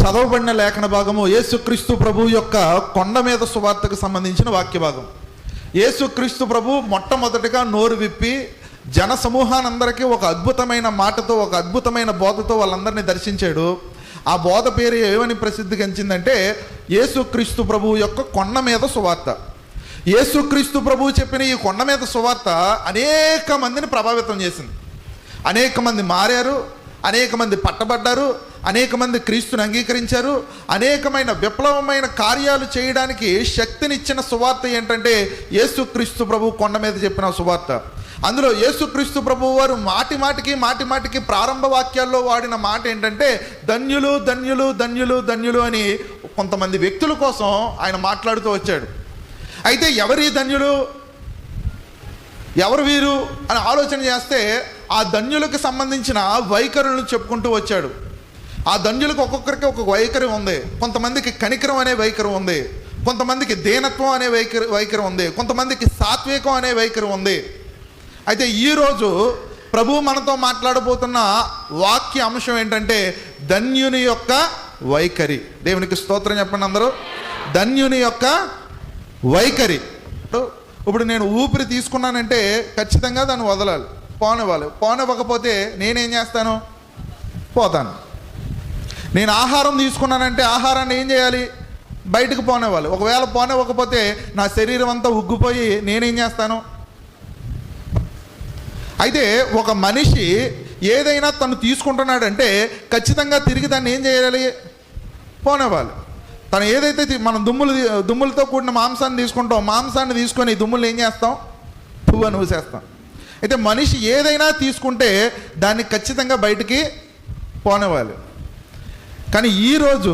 చదవబడిన లేఖన భాగము యేసుక్రీస్తు ప్రభు యొక్క కొండ మీద సువార్తకు సంబంధించిన వాక్య భాగం. యేసుక్రీస్తు ప్రభు మొట్టమొదటిగా నోరు విప్పి జన సమూహానందరికీ ఒక అద్భుతమైన మాటతో, ఒక అద్భుతమైన బోధతో వాళ్ళందరినీ దర్శించాడు. ఆ బోధ పేరు ఏమని ప్రసిద్ధిగాంచిందంటే యేసుక్రీస్తు ప్రభు యొక్క కొండ మీద సువార్త. యేసుక్రీస్తు ప్రభు చెప్పిన ఈ కొండ మీద సువార్త అనేక మందిని ప్రభావితం చేసింది. అనేక మంది మారారు, అనేక మంది పట్టబడ్డారు, అనేక మంది క్రీస్తుని అంగీకరించారు. అనేకమైన విప్లవమైన కార్యాలు చేయడానికి శక్తినిచ్చిన సువార్త ఏంటంటే యేసుక్రీస్తు ప్రభు కొండ మీద చెప్పిన సువార్త. అందులో యేసుక్రీస్తు ప్రభు వారు మాటి మాటికి ప్రారంభ వాక్యాల్లో వాడిన మాట ఏంటంటే ధన్యులు ధన్యులు ధన్యులు ధన్యులు అని కొంతమంది వ్యక్తుల కోసం ఆయన మాట్లాడుతూ వచ్చాడు. అయితే ఎవరి ధన్యులు, ఎవరు వీరు అని ఆలోచన చేస్తే ఆ ధన్యులకు సంబంధించిన వైఖరులను చెప్పుకుంటూ వచ్చాడు. ఆ ధన్యులకు ఒక్కొక్కరికి ఒక్కొక్క వైఖరి ఉంది. కొంతమందికి కనికరం అనే వైఖరి ఉంది, కొంతమందికి దీనత్వం అనే వైఖరి ఉంది, కొంతమందికి సాత్వికం అనే వైఖరి ఉంది. అయితే ఈరోజు ప్రభు మనతో మాట్లాడబోతున్న వాక్య అంశం ఏంటంటే ధన్యుని యొక్క వైఖరి. దేవునికి స్తోత్రం చెప్పండి అందరూ. ధన్యుని యొక్క వైఖరి. ఇప్పుడు నేను ఊపిరి తీసుకున్నానంటే ఖచ్చితంగా దాన్ని వదలాలి, పోనివ్వాలి. పోనివ్వకపోతే నేనేం చేస్తాను? పోతాను. నేను ఆహారం తీసుకున్నానంటే ఆహారాన్ని ఏం చేయాలి? బయటకు పోనివ్వాలి. ఒకవేళ పోనివ్వకపోతే నా శరీరం అంతా ఉగ్గిపోయి నేనేం చేస్తాను? అయితే ఒక మనిషి ఏదైనా తను తీసుకుంటున్నాడంటే ఖచ్చితంగా తిరిగి దాన్ని ఏం చేయాలి? పోనివ్వాలి. తను ఏదైతే మనం దుమ్ములతో కూడిన మాంసాన్ని తీసుకుంటాం, మాంసాన్ని తీసుకొని దుమ్ములు ఏం చేస్తాం? పువ్వు అని ఊసేస్తాం. అయితే మనిషి ఏదైనా తీసుకుంటే దాన్ని ఖచ్చితంగా బయటికి పోనివ్వాలి. కానీ ఈరోజు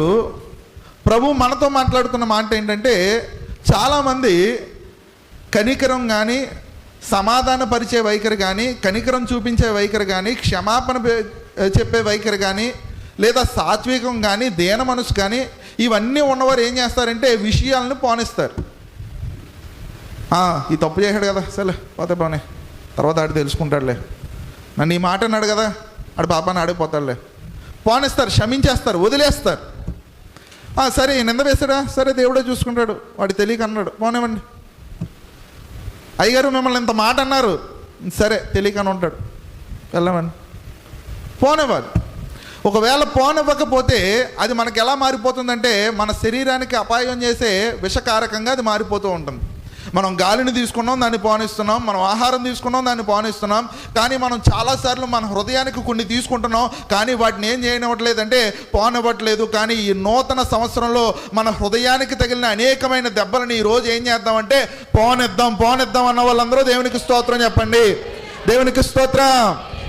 ప్రభు మనతో మాట్లాడుతున్న మాట ఏంటంటే చాలామంది కనికరం కానీ, సమాధానపరిచే వైఖరి కానీ, కనికరం చూపించే వైఖరి కానీ, క్షమాపణ చెప్పే వైఖరి కానీ, లేదా సాత్వికం కానీ, దీన మనసు కానీ ఇవన్నీ ఉన్నవారు ఏం చేస్తారంటే విషయాలను పోనిస్తారు. ఈ తప్పు చేశాడు కదా, సరే పోతే పోనీ, తర్వాత ఆడు తెలుసుకుంటాడులే, నన్ను ఈ మాట అన్నాడు కదా, ఆడు పాపాన్ని ఆడిపోతాడులే, పోనిస్తారు, క్షమించేస్తారు, వదిలేస్తారు. సరే నింద వేశాడా, సరే దేవుడే చూసుకుంటాడు, వాడు తెలియక అన్నాడు, పోనివ్వండి. అయ్యగారు మిమ్మల్ని ఇంత మాట అన్నారు, సరే తెలియకని ఉంటాడు, వెళ్ళమండి, పోనివ్వాలి. ఒకవేళ పోనివ్వకపోతే అది మనకు ఎలా మారిపోతుందంటే మన శరీరానికి అపాయం చేసే విషకారకంగా అది మారిపోతూ ఉంటుంది. మనం గాలిని తీసుకున్నాం, దాన్ని పోనిస్తున్నాం, మనం ఆహారం తీసుకున్నాం, దాన్ని పోనిస్తున్నాం. కానీ మనం చాలాసార్లు మన హృదయానికి కొన్ని తీసుకుంటున్నాం, కానీ వాటిని ఏం చేయనివ్వట్లేదంటే పోనివ్వట్లేదు. కానీ ఈ నూతన సంవత్సరంలో మన హృదయానికి తగిలిన అనేకమైన దెబ్బలను ఈరోజు ఏం చేద్దామంటే పోనిద్దాం అన్న వాళ్ళందరూ దేవునికి స్తోత్రం చెప్పండి. దేవునికి స్తోత్రం.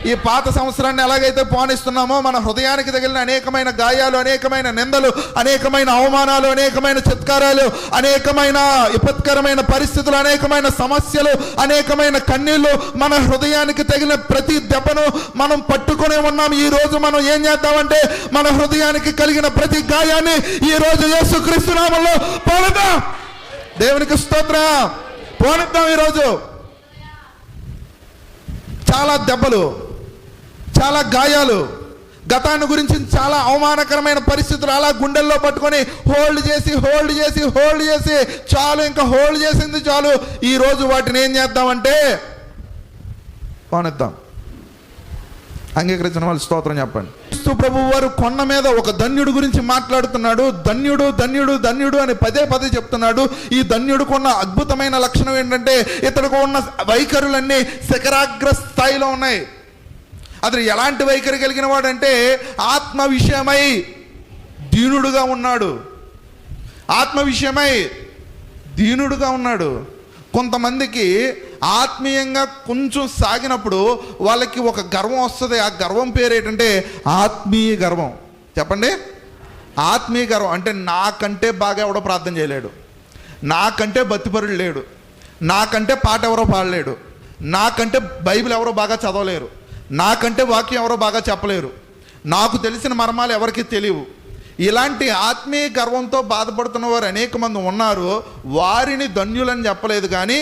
ఈ పాత సంవత్సరాన్ని ఎలాగైతే పోనిస్తున్నామో మన హృదయానికి తగిలిన అనేకమైన గాయాలు, అనేకమైన నిందలు, అనేకమైన అవమానాలు, అనేకమైన చిత్కారాలు, అనేకమైన విపత్కరమైన పరిస్థితులు, అనేకమైన సమస్యలు, అనేకమైన కన్నీళ్లు, మన హృదయానికి తగిలిన ప్రతి దెబ్బను మనం పట్టుకునే ఉన్నాం. ఈ రోజు మనం ఏం చేద్దామంటే మన హృదయానికి కలిగిన ప్రతి గాయాన్ని ఈ రోజు యేసుక్రీస్తు నామములో పోనిద్దాం. దేవునికి స్తోత్రం. పోనిద్దాం. ఈరోజు చాలా దెబ్బలు, చాలా గాయాలు, గతాన్ని గురించి చాలా అవమానకరమైన పరిస్థితులు అలా గుండెల్లో పట్టుకొని హోల్డ్ చేసి చాలు, ఇంకా హోల్డ్ చేసింది చాలు. ఈరోజు వాటిని ఏం చేద్దామంటే పోనిద్దాం. అంగీకరించిన వాళ్ళు స్తోత్రం చెప్పండి. క్రీస్తు ప్రభు వారు కొండ మీద ఒక ధన్యుడు గురించి మాట్లాడుతున్నాడు. ధన్యుడు ధన్యుడు ధన్యుడు అని పదే చెప్తున్నాడు. ఈ ధన్యుడుకున్న అద్భుతమైన లక్షణం ఏంటంటే ఇతడుకు ఉన్న వైఖరులన్నీ శిఖరాగ్ర స్థాయిలో ఉన్నాయి. అతడు ఎలాంటి వైఖరి కలిగిన వాడంటే ఆత్మ విషయమై దీనుడుగా ఉన్నాడు. ఆత్మ విషయమై దీనుడుగా ఉన్నాడు. కొంతమందికి ఆత్మీయంగా కొంచెం సాగినప్పుడు వాళ్ళకి ఒక గర్వం వస్తుంది. ఆ గర్వం పేరు ఏంటంటే ఆత్మీయ గర్వం. చెప్పండి, ఆత్మీయ గర్వం అంటే నాకంటే బాగా ఎవడో ప్రార్థన చేయలేడు, నాకంటే భక్తిపరుడు లేడు, నాకంటే పాట ఎవరో పాడలేడు, నాకంటే బైబిల్ ఎవరో బాగా చదవలేరు, నాకంటే వాక్యం ఎవరో బాగా చెప్పలేరు, నాకు తెలిసిన మర్మాలు ఎవరికి తెలియవు. ఇలాంటి ఆత్మీయ గర్వంతో బాధపడుతున్న వారు అనేక మంది ఉన్నారు. వారిని ధన్యులని చెప్పలేదు, కానీ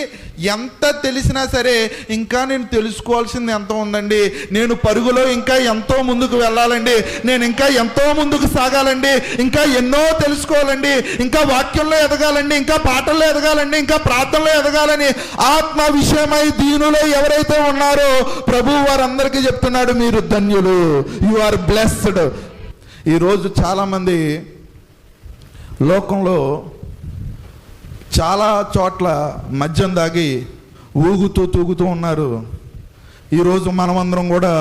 ఎంత తెలిసినా సరే ఇంకా నేను తెలుసుకోవాల్సింది ఎంతో ఉందండి, నేను పరుగులో ఇంకా ఎంతో ముందుకు వెళ్ళాలండి, నేను ఇంకా ఎంతో ముందుకు సాగాలండి, ఇంకా ఎన్నో తెలుసుకోవాలండి, ఇంకా వాక్యంలో ఎదగాలండి, ఇంకా పాటల్లో ఎదగాలండి, ఇంకా ప్రార్థనలో ఎదగాలని ఆత్మ విషయమై దీనులో ఎవరైతే ఉన్నారో ప్రభువు వారందరికీ చెప్తున్నాడు, మీరు ధన్యులు, యు ఆర్ బ్లెస్డ్. ఈరోజు చాలామంది లోకంలో చాలా చోట్ల మద్యం దాగి ఊగుతూ తూగుతూ ఉన్నారు. ఈరోజు మనమందరం కూడా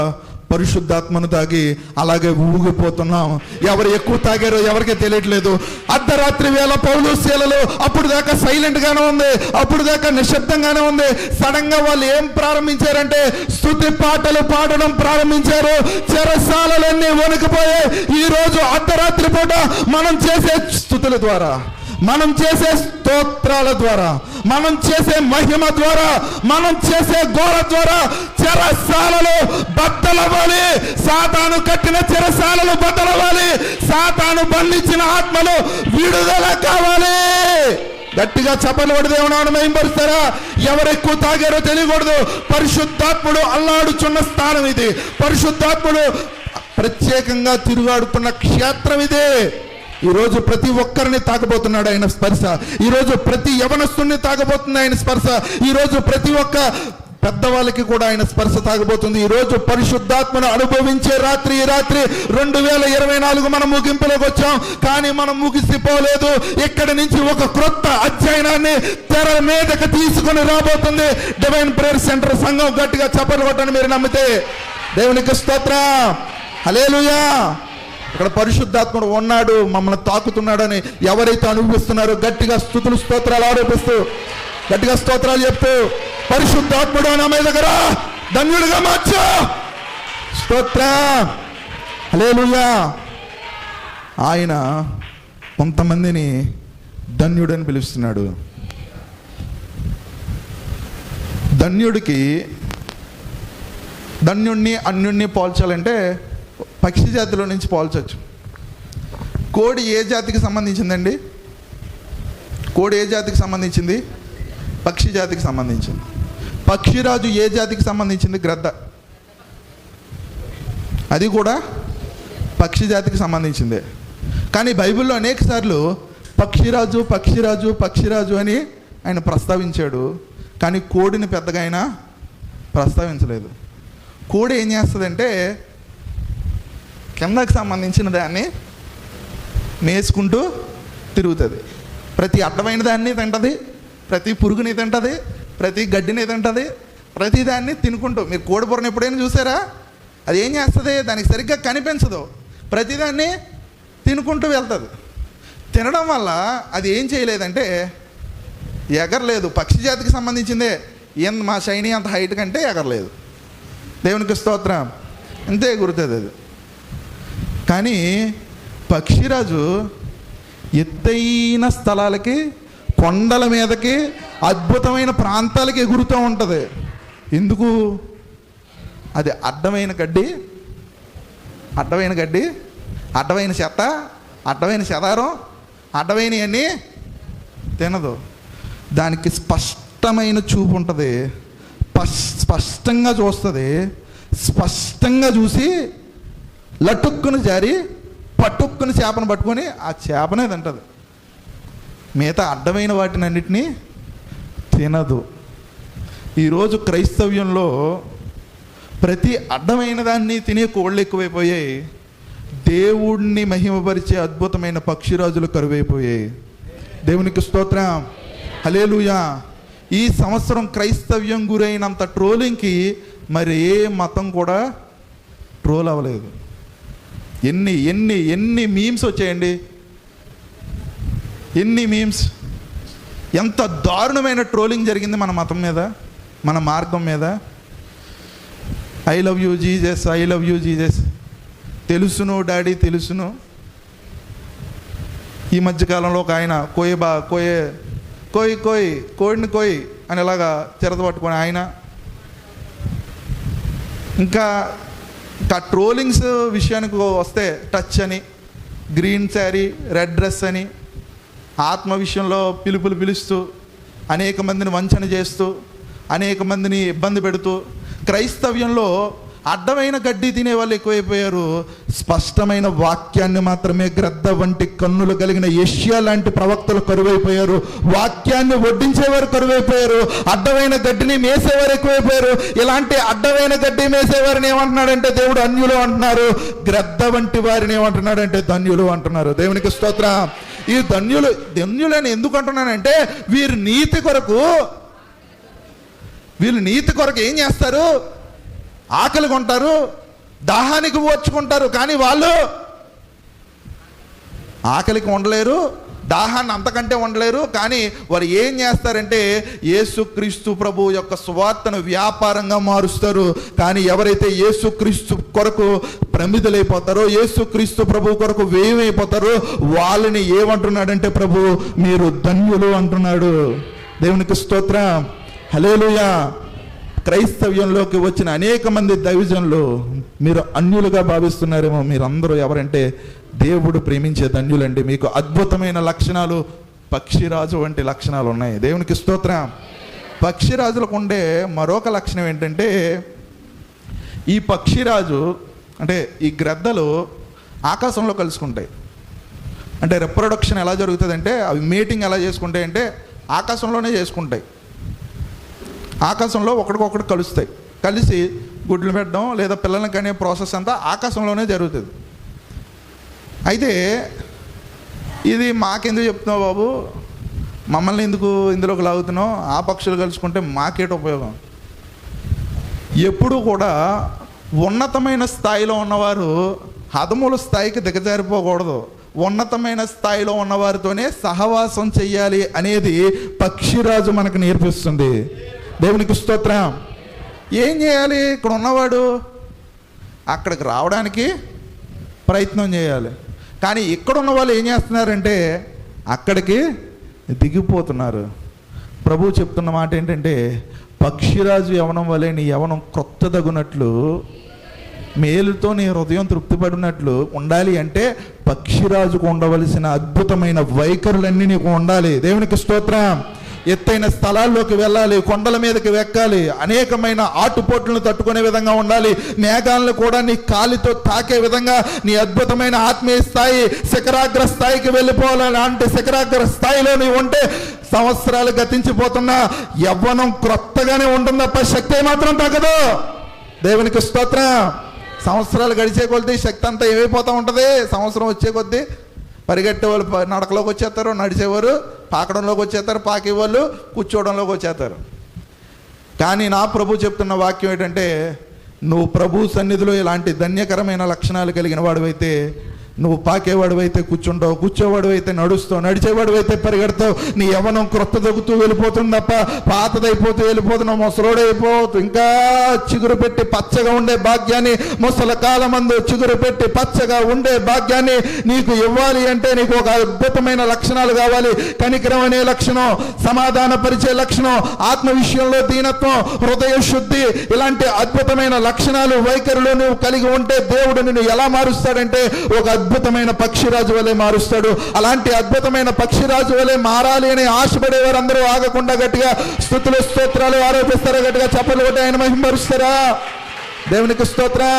పరిశుద్ధాత్మను తాగి అలాగే ఊగిపోతున్నాం. ఎవరు ఎక్కువ తాగారో ఎవరికీ తెలియట్లేదు. అర్ధరాత్రి వేళ పౌలు శీలలు అప్పుడు దాకా సైలెంట్గానే ఉంది, అప్పుడు దాకా నిశ్శబ్దంగానే ఉంది. సడన్గా వాళ్ళు ఏం ప్రారంభించారంటే స్తుతి పాటలు పాడడం ప్రారంభించారు. చెరసాలలన్నీ వణికిపోయాయి. ఈరోజు అర్ధరాత్రి పూట మనం చేసే స్తుతుల ద్వారా, మనం చేసే స్తోత్రాల ద్వారా, మనం చేసే మహిమ ద్వారా, మనం చేసే గోల ద్వారా చెరసాలలు బద్దలవ్వాలి. సాతాను కట్టిన చెరసాలలు బద్దలవ్వాలి. సాతాను బంధించిన ఆత్మలు విడుదల కావాలి. గట్టిగా చప్పట్లు కొట్టి దేవుని మహిమపరుస్తారా? ఎవరు ఎక్కువ తాగారో తెలియకూడదు. పరిశుద్ధాత్ముడు అల్లాడుచున్న స్థానం ఇది. పరిశుద్ధాత్ముడు ప్రత్యేకంగా తిరుగాడుతున్న క్షేత్రం ఇదే. ఈరోజు ప్రతి ఒక్కరిని తాకబోతున్నాడు ఆయన స్పర్శ. ఈరోజు ప్రతి యవనస్తుని తాకబోతుంది ఆయన స్పర్శ. ఈరోజు ప్రతి ఒక్క పెద్దవాళ్ళకి కూడా ఆయన స్పర్శ తాగబోతుంది. ఈరోజు పరిశుద్ధాత్మను అనుభవించే రాత్రి, ఈ రాత్రి 2024 మనం ముగింపులోకి వచ్చాం. కానీ మనం ముగిసిపోలేదు. ఇక్కడి నుంచి ఒక క్రొత్త అధ్యయనాన్ని తెర మీదకి తీసుకొని రాబోతుంది డివైన్ ప్రేయర్ సెంటర్ సంఘం. గట్టిగా చప్పట్లు కొట్టండి మీరు నమ్మితే. దేవునికి స్తోత్రం, హల్లెలూయా. ఇక్కడ పరిశుద్ధాత్ముడు ఉన్నాడు, మమ్మల్ని తాకుతున్నాడని ఎవరైతే అనుభవిస్తున్నారో గట్టిగా స్తుతులు స్తోత్రాలు ఆరోపిస్తూ, గట్టిగా స్తోత్రాలు చెప్తూ, పరిశుద్ధాత్ముడు నా మీద దగ్గర ధన్యుడిగా మార్చు. స్తోత్రం, హల్లెలూయా. ఆయన కొంతమందిని ధన్యుడని పిలుస్తున్నాడు. ధన్యుడిని అన్యుడిని పోల్చాలంటే పక్షి జాతిలో నుంచి పోల్చవచ్చు. కోడి ఏ జాతికి సంబంధించిందండి? కోడి ఏ జాతికి సంబంధించింది? పక్షి జాతికి సంబంధించింది. పక్షిరాజు ఏ జాతికి సంబంధించింది? గ్రద్ద. అది కూడా పక్షి జాతికి సంబంధించిందే. కానీ బైబిల్లో అనేక సార్లు పక్షిరాజు పక్షిరాజు పక్షిరాజు అని ఆయన ప్రస్తావించాడు. కానీ కోడిని పెద్దగా ఆయన ప్రస్తావించలేదు. కోడి ఏం చేస్తుందంటే కిందకు సంబంధించిన దాన్ని మేసుకుంటూ తిరుగుతుంది. ప్రతి అడ్డమైన దాన్ని తింటుంది, ప్రతి పురుగుని తింటుంది, ప్రతి గడ్డిని తింటుంది, ప్రతి దాన్ని తినుకుంటూ. మీరు కోడి బుర్రను ఎప్పుడైనా చూసారా? అది ఏం చేస్తుంది? దానికి సరిగ్గా కనిపించదు, ప్రతిదాన్ని తినుకుంటూ వెళ్తుంది. తినడం వల్ల అది ఏం చేయలేదంటే ఎగరలేదు. పక్షి జాతికి సంబంధించిందే. మా షైనీ అంత హైట్ కంటే ఎగరలేదు. దేవునికి స్తోత్రం. అంతే ఎగురుతుంది అది. కానీ పక్షిరాజు ఎత్తైన స్థలాలకి, కొండల మీదకి, అద్భుతమైన ప్రాంతాలకి ఎగురుతూ ఉంటుంది. ఎందుకు? అది అడ్డమైన గడ్డి, అడ్డమైన చెత్త, అడ్డమైన చెదారం, అడ్డమైనవన్నీ తినదు. దానికి స్పష్టమైన చూపు ఉంటుంది, స్పష్టంగా చూస్తుంది. స్పష్టంగా చూసి లటుక్కుని జారి పట్టుక్కుని చేపను పట్టుకొని ఆ చేపనే తింటుంది. మిగతా అడ్డమైన వాటిని అన్నిటినీ తినదు. ఈరోజు క్రైస్తవ్యంలో ప్రతి అడ్డమైన దాన్ని తినే కోళ్ళు ఎక్కువైపోయాయి. దేవుణ్ణి మహిమపరిచే అద్భుతమైన పక్షిరాజులు కరువైపోయాయి. దేవునికి స్తోత్రం, హల్లెలూయా. ఈ సంవత్సరం క్రైస్తవ్యం గురైనంత ట్రోలింగ్కి మరి ఏ మతం కూడా ట్రోల్ అవ్వలేదు. ఎన్ని ఎన్ని ఎన్ని మీమ్స్ వచ్చాయండి, ఎన్ని మీమ్స్. ఎంత దారుణమైన ట్రోలింగ్ జరిగింది మన మతం మీద, మన మార్గం మీద. I love you Jesus, I love you Jesus, తెలుసును డాడీ తెలుసును. ఈ మధ్యకాలంలో ఒక ఆయన కోడిని కోయి అని ఇలాగా చెరత పట్టుకొని ఆయన. ఇంకా ట్రోలింగ్స్ విషయానికి వస్తే టచ్ అని, గ్రీన్ శారీ, రెడ్ డ్రెస్ అని ఆత్మ విషయంలో పిలుస్తూ అనేక మందిని వంచన చేస్తూ అనేక మందిని ఇబ్బంది పెడుతూ క్రైస్తవ్యంలో అడ్డమైన గడ్డి తినే వాళ్ళు ఎక్కువైపోయారు. స్పష్టమైన వాక్యాన్ని మాత్రమే గ్రద్ద వంటి కన్నులు కలిగిన యెషయా లాంటి ప్రవక్తలు కరువైపోయారు. వాక్యాన్ని వడ్డించేవారు కరువైపోయారు. అడ్డమైన గడ్డిని మేసేవారు ఎక్కువైపోయారు. ఇలాంటి అడ్డమైన గడ్డి మేసేవారిని ఏమంటున్నాడంటే దేవుడు అన్యులు అంటున్నారు. గ్రద్ద వంటి వారిని ఏమంటున్నాడంటే ధన్యులు అంటున్నారు. దేవునికి స్తోత్రం. ఈ ధన్యులని ఎందుకు అంటున్నానంటే వీరు నీతి కొరకు ఏం చేస్తారు? ఆకలి కొంటారు, దాహానికి ఓర్చుకుంటారు. కానీ వాళ్ళు ఆకలికి ఉండలేరు, దాహాన్ని అంతకంటే ఉండలేరు. కానీ వారు ఏం చేస్తారంటే యేసుక్రీస్తు ప్రభు యొక్క సువార్తను వ్యాపారంగా మారుస్తారు. కానీ ఎవరైతే యేసుక్రీస్తు కొరకు ప్రమిదలైపోతారో, యేసుక్రీస్తు ప్రభు కొరకు వ్యయమైపోతారో వాళ్ళని ఏమంటున్నాడంటే ప్రభు మీరు ధన్యులు అంటున్నాడు. దేవునికి స్తోత్రం. హల్లెలూయా. క్రైస్తవ్యంలోకి వచ్చిన అనేక మంది దైవజనులు మీరు అన్యులుగా భావిస్తున్నారేమో. మీరందరూ ఎవరంటే దేవుడు ప్రేమించే ధన్యులండి. మీకు అద్భుతమైన లక్షణాలు, పక్షిరాజు వంటి లక్షణాలు ఉన్నాయి. దేవునికి స్తోత్రం. పక్షిరాజులకు ఉండే మరొక లక్షణం ఏంటంటే ఈ పక్షిరాజు అంటే ఈ గ్రద్దలు ఆకాశంలో కలుసుకుంటాయి. అంటే రిప్రొడక్షన్ ఎలా జరుగుతుందంటే అవి మీటింగ్ ఎలా చేసుకుంటాయి అంటే ఆకాశంలోనే చేసుకుంటాయి. ఆకాశంలో ఒకటికొకటి కలుస్తాయి. కలిసి గుడ్లు పెట్టడం లేదా పిల్లలకి కనే ప్రాసెస్ అంతా ఆకాశంలోనే జరుగుతుంది. అయితే ఇది మాకెందుకు చెప్తున్నావు బాబు, మమ్మల్ని ఎందుకు ఇందులోకి లాగుతున్నావు, ఆ పక్షులు కలుసుకుంటే మాకేట ఉపయోగం? ఎప్పుడు కూడా ఉన్నతమైన స్థాయిలో ఉన్నవారు హదముల స్థాయికి దిగజారిపోకూడదు. ఉన్నతమైన స్థాయిలో ఉన్నవారితోనే సహవాసం చెయ్యాలి అనేది పక్షిరాజు మనకు నేర్పిస్తుంది. దేవునికి స్తోత్రం. ఏం చేయాలి? ఇక్కడ ఉన్నవాడు అక్కడికి రావడానికి ప్రయత్నం చేయాలి. కానీ ఇక్కడ ఉన్న వాళ్ళు ఏం చేస్తున్నారంటే అక్కడికి దిగిపోతున్నారు. ప్రభువు చెప్తున్న మాట ఏంటంటే పక్షిరాజు యవనం వలె నీ యవనం క్రొత్తదగునట్లు, మేలుతో నీ హృదయం తృప్తిపడినట్లు ఉండాలి అంటే పక్షిరాజుకు ఉండవలసిన అద్భుతమైన వైఖరులన్నీ నీకు ఉండాలి. దేవునికి స్తోత్రం. ఎత్తైన స్థలాల్లోకి వెళ్ళాలి, కొండల మీదకి వెక్కాలి, అనేకమైన ఆటుపోట్లను తట్టుకునే విధంగా ఉండాలి. మేఘాలను కూడా నీ కాలితో తాకే విధంగా నీ అద్భుతమైన ఆత్మీయ స్థాయి శిఖరాగ్ర స్థాయికి వెళ్ళిపోవాలి. అంటే శిఖరాగ్ర స్థాయిలో నీవు ఉంటే సంవత్సరాలు గతించిపోతున్నా యవ్వనం క్రొత్తగానే ఉంటుంది తప్ప శక్తి మాత్రం తగ్గదు. దేవునికి స్తోత్రం. సంవత్సరాలు గడిచే కొద్దీ శక్తి అంతా ఏమైపోతూ ఉంటుంది. సంవత్సరం వచ్చే కొద్దీ పరిగెట్టే వాళ్ళు నడకలోకి వచ్చేస్తారు, నడిచేవారు పాకడంలోకి వచ్చేస్తారు, పాకేవాళ్ళు కూర్చోవడంలోకి వచ్చేస్తారు. కానీ నా ప్రభు చెప్తున్న వాక్యం ఏంటంటే నువ్వు ప్రభు సన్నిధిలో ఇలాంటి ధన్యకరమైన లక్షణాలు కలిగిన వాడివైతే నువ్వు పాకేవాడు అయితే కూర్చుంటావు, కూర్చోవాడు అయితే నడుస్తావు, నడిచేవాడు అయితే పరిగెడతావు. నీ యవ్వనం క్రొత్త తగ్గుతూ వెళ్ళిపోతుంది తప్ప పాతదైపోతూ వెళ్ళిపోతున్నావు. ముసలోడైపోతూ ఇంకా చిగురు పెట్టి పచ్చగా ఉండే భాగ్యాన్ని, ముసల కాలమందు చిగురు పెట్టి పచ్చగా ఉండే భాగ్యాన్ని నీకు ఇవ్వాలి అంటే నీకు ఒక అద్భుతమైన లక్షణాలు కావాలి. కనికరం అనే లక్షణం, సమాధాన పరిచే లక్షణం, ఆత్మ విషయంలో దీనత్వం, హృదయ శుద్ధి, ఇలాంటి అద్భుతమైన లక్షణాలు వైఖరులు నువ్వు కలిగి ఉంటే దేవుడు నిన్ను ఎలా మారుస్తాడంటే ఒక అద్భుతమైన పక్షిరాజు వలె మారుస్తాడు. అలాంటి అద్భుతమైన పక్షిరాజు వలె మారాలి అని ఆశపడేవారు అందరూ ఆగకుండా గట్టిగా స్తుతులు స్తోత్రాలు ఆరోపిస్తారా? గట్టిగా చప్పట్లు కొట్టి ఆయన మహిమపరుస్తారా? దేవునికి స్తోత్రం.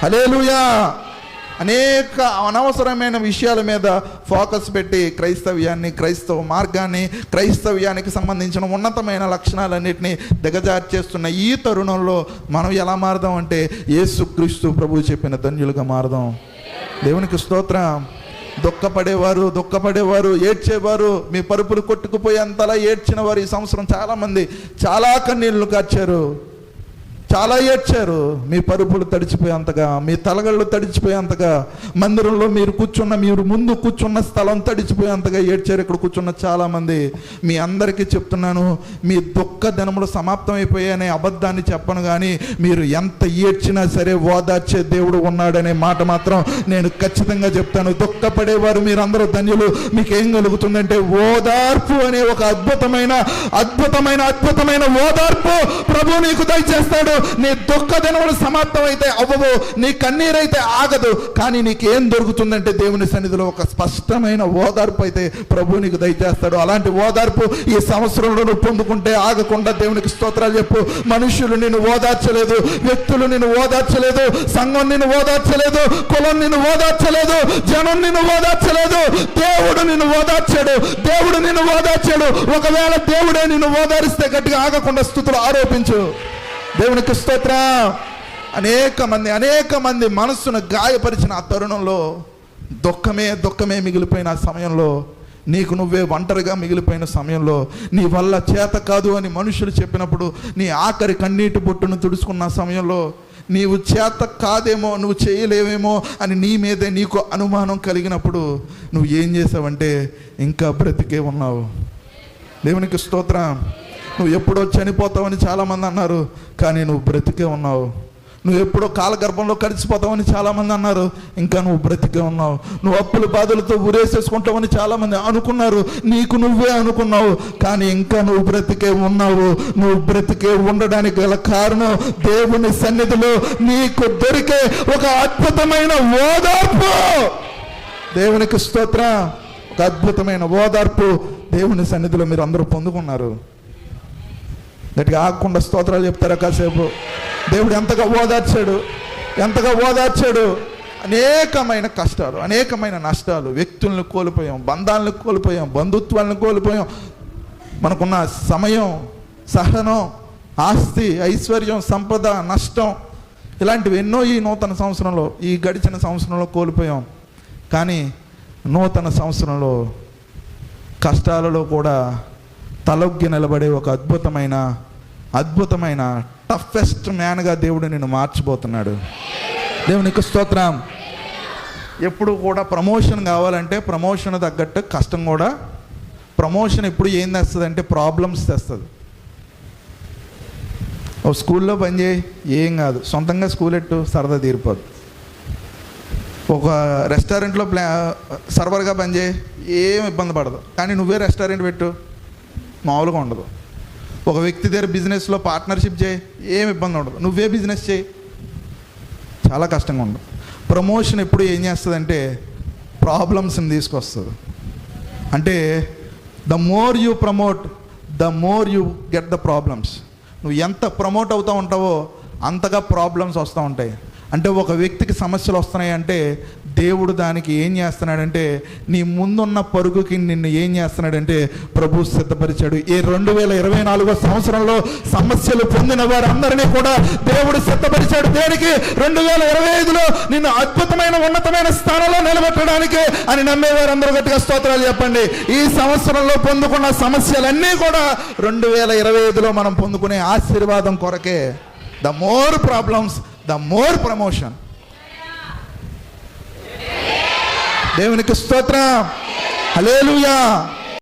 హల్లెలూయా. అనేక అనవసరమైన విషయాల మీద ఫోకస్ పెట్టి క్రైస్తవ్యాన్ని, క్రైస్తవ మార్గాన్ని, క్రైస్తవ్యానికి సంబంధించిన ఉన్నతమైన లక్షణాలన్నింటినీ దిగజార్చేస్తున్న ఈ తరుణంలో మనం ఎలా మారదాం అంటే యేసుక్రీస్తు ప్రభువు చెప్పిన ధన్యులుగా మారదాం. దేవునికి స్తోత్రం. దుఃఖపడేవారు, ఏడ్చేవారు, మీ పరుపులు కొట్టుకుపోయేంతలా ఏడ్చిన వారు ఈ సంవత్సరం చాలామంది చాలా కన్నీళ్లు కార్చారు, చాలా ఏడ్చారు. మీ పరుపులు తడిచిపోయేంతగా, మీ తలగళ్ళు తడిచిపోయేంతగా, మందిరంలో మీరు ముందు కూర్చున్న స్థలం తడిచిపోయేంతగా ఏడ్చారు ఇక్కడ కూర్చున్న చాలామంది. మీ అందరికీ చెప్తున్నాను, మీ దుఃఖ దినములు సమాప్తమైపోయాయనే అబద్ధాన్ని చెప్పను, కానీ మీరు ఎంత ఏడ్చినా సరే ఓదార్చే దేవుడు ఉన్నాడనే మాట మాత్రం నేను ఖచ్చితంగా చెప్తాను. దుఃఖపడేవారు మీరందరూ ధన్యులు. మీకేం కలుగుతుందంటే ఓదార్పు అనే ఒక అద్భుతమైన ఓదార్పు ప్రభు నీకు దయచేస్తాడు. నీ దుఃఖ దినములు సమాప్తమైతే అవ్వవు, నీ కన్నీరైతే ఆగదు. కానీ నీకేం దొరుకుతుందంటే దేవుని సన్నిధిలో ఒక స్పష్టమైన ఓదార్పు అయితే ప్రభు నీకు దయచేస్తాడు. అలాంటి ఓదార్పు ఈ సంవత్సరంలో నువ్వు పొందుకుంటే ఆగకుండా దేవునికి స్తోత్రాలు చెప్పు. మనుషులు నిన్ను ఓదార్చలేదు, వ్యక్తులు నిన్ను ఓదార్చలేదు, సంఘం నిన్ను ఓదార్చలేదు, కులం నిన్ను ఓదార్చలేదు, జనం నిన్ను ఓదార్చలేదు. దేవుడు నిన్ను ఓదార్చాడు, దేవుడు నిన్ను ఓదార్చాడు. ఒకవేళ దేవుడే నిన్ను ఓదారిస్తే గట్టిగా ఆగకుండా స్తుతులు ఆరోపించు. దేవునికి స్తోత్రం. అనేక మంది మనస్సును గాయపరిచిన ఆ తరుణంలో దుఃఖమే మిగిలిపోయిన ఆ సమయంలో, నీకు నువ్వే ఒంటరిగా మిగిలిపోయిన సమయంలో, నీ వల్ల చేత కాదు అని మనుషులు చెప్పినప్పుడు, నీ ఆఖరి కన్నీటి బొట్టును తుడుచుకున్న సమయంలో, నీవు చేత కాదేమో, నువ్వు చేయలేవేమో అని నీ మీదే నీకు అనుమానం కలిగినప్పుడు నువ్వు ఏం చేసావంటే ఇంకా బ్రతికే ఉన్నావు. దేవునికి స్తోత్రం. నువ్వు ఎప్పుడో చనిపోతావని చాలామంది అన్నారు, కానీ నువ్వు బ్రతికే ఉన్నావు. నువ్వు ఎప్పుడో కాలగర్భంలో కలిసిపోతావని చాలామంది అన్నారు, ఇంకా నువ్వు బ్రతికే ఉన్నావు. నువ్వు అప్పుల బాధలతో ఉరేసేసుకుంటావని చాలామంది అనుకున్నారు, నీకు నువ్వే అనుకున్నావు, కానీ ఇంకా నువ్వు బ్రతికే ఉన్నావు. నువ్వు బ్రతికే ఉండడానికి గల కారణం దేవుని సన్నిధిలో నీకు దొరికే ఒక అద్భుతమైన ఓదార్పు. దేవునికి స్తోత్రం. ఒక అద్భుతమైన ఓదార్పు దేవుని సన్నిధిలో మీరు అందరూ పొందుకున్నారు. గట్టిగా ఆగకుండా స్తోత్రాలు చెప్తారా కాసేపు? దేవుడు ఎంతగా ఓదార్చాడు. అనేకమైన కష్టాలు, అనేకమైన నష్టాలు, వ్యక్తులను కోల్పోయాం, బంధాలను కోల్పోయాం, బంధుత్వాలను కోల్పోయాం. మనకున్న సమయం, సహనం, ఆస్తి, ఐశ్వర్యం, సంపద, నష్టం, ఇలాంటివి ఎన్నో ఈ నూతన సంవత్సరంలో, ఈ గడిచిన సంవత్సరంలో కోల్పోయాం. కానీ నూతన సంవత్సరంలో కష్టాలలో కూడా తలొగ్గి నిలబడే ఒక అద్భుతమైన టఫెస్ట్ మ్యాన్గా దేవుడు నిన్ను మార్చిపోతున్నాడు. దేవునికి స్తోత్రం. ఎప్పుడు కూడా ప్రమోషన్ కావాలంటే ప్రమోషన్ తగ్గట్టు కష్టం కూడా. ప్రమోషన్ ఎప్పుడు ఏం తెస్తుంది అంటే ప్రాబ్లమ్స్ తెస్తుంది. ఓ స్కూల్లో పనిచేయి, ఏం కాదు, సొంతంగా స్కూల్ ఎట్టు, సరదా తీరిపోదు. ఒక రెస్టారెంట్లో సర్వర్గా పనిచేయి, ఏం ఇబ్బంది పడదు. కానీ నువ్వే రెస్టారెంట్ పెట్టు, మామూలుగా ఉండదు. ఒక వ్యక్తి దగ్గర బిజినెస్లో పార్ట్నర్షిప్ చేయి, ఏం ఇబ్బంది ఉండదు. నువ్వే బిజినెస్ చేయి, చాలా కష్టంగా ఉండదు. ప్రమోషన్ ఎప్పుడు ఏం చేస్తుందంటే ప్రాబ్లమ్స్ని తీసుకొస్తుంది. అంటే the more you promote, the more you get the problems. నువ్వు ఎంత ప్రమోట్ అవుతూ ఉంటావో అంతగా ప్రాబ్లమ్స్ వస్తూ ఉంటాయి. అంటే ఒక వ్యక్తికి సమస్యలు వస్తున్నాయి అంటే దేవుడు దానికి ఏం చేస్తున్నాడంటే నీ ముందున్న పరుగుకి నిన్ను ఏం చేస్తున్నాడంటే ప్రభు సిద్ధపరిచాడు. ఈ 2024 సంవత్సరంలో సమస్యలు పొందిన వారందరినీ కూడా దేవుడు సిద్ధపరిచాడు. దేనికి? 2025లో నిన్ను అద్భుతమైన ఉన్నతమైన స్థానంలో నిలబెట్టడానికి అని నమ్మేవారందరూ గట్టిగా స్తోత్రాలు చెప్పండి. ఈ సంవత్సరంలో పొందుకున్న సమస్యలన్నీ కూడా 2025లో మనం పొందుకునే ఆశీర్వాదం కొరకే. The more problems, the more promotion. దేవునికి స్తోత్రం. హల్లెలూయా.